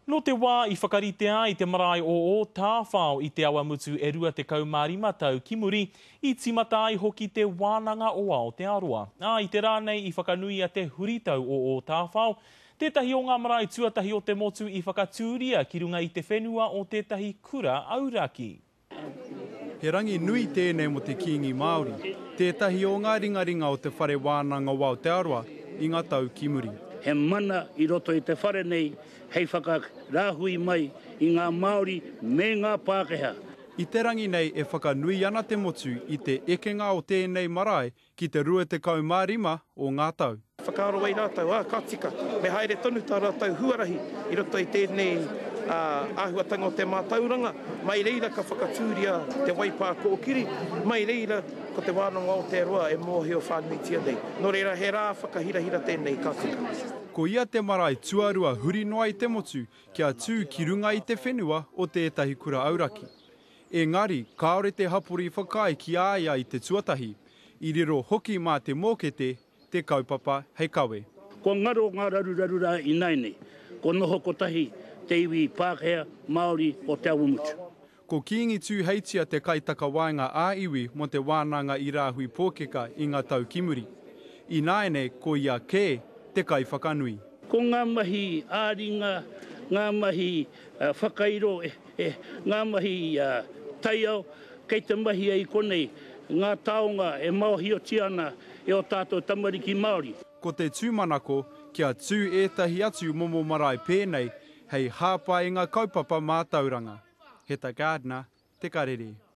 No te wā I whakaritea I te marae o Tāwhao I te awa mutu e rua te kaumārima tau ki muri I timata ai hoki te wānanga o Aotearoa. I te rānei I whakanui a te huritau o Tāwhao, tētahi o ngā marae tuatahi o te motu I whakatūria ki runga I te whenua o tētahi kura auraki. He rangi nui tēnei mo te kiingi Māori, tētahi o ngā ringaringa o te whare wānanga o Aotearoa I ngā tau ki muri. He mana I roto I te whare nei, hei whakarāhui mai I ngā Māori me ngā Pākehā. I te rangi nei e whakanui ana te motu I te ekenga o tēnei marae ki te rua te kaumārima o ngā tau. Whakaaro wei rātau, ka tika, me haere tonu tā rātau huarahi I roto I tēnei āhuatanga o te mātauranga, mai reira ka whakatūria te waipā kōkiri, mai reira ko te wānanga o te roa e mōheo whānuitia nei. Nō reira he rā whakahirahira tēnei ka tika. Ko ia te marae tuarua huri noa I te motu kia tū ki runga I te whenua o tētahi kura auraki. Engari, kāore te hapori whakai ki āia I te tuatahi, I riro hoki mā te mōkete, te kaupapa hei kawe. Ko ngaro ngā rarurarura I naine, ko noho kotahi te iwi Pākehā Māori o te awamutu. Ko kiingi tū heitia te kaitaka wainga ā iwi mo te wānanga I rāhui pōkeka I ngā tau kimuri. I naine ko ia kē te kai whakanui. Ko ngā mahi āringa, ngā mahi whakairo, ngā mahi taiao, kei te mahi ai konei, ngā taonga e maohi o tiana e o tātou tamariki Māori. Ko te tūmanako, kia tū ētahi atu momo marae pēnei, hei hāpai ngā kaupapa mātauranga. He ta Gardner, te karere.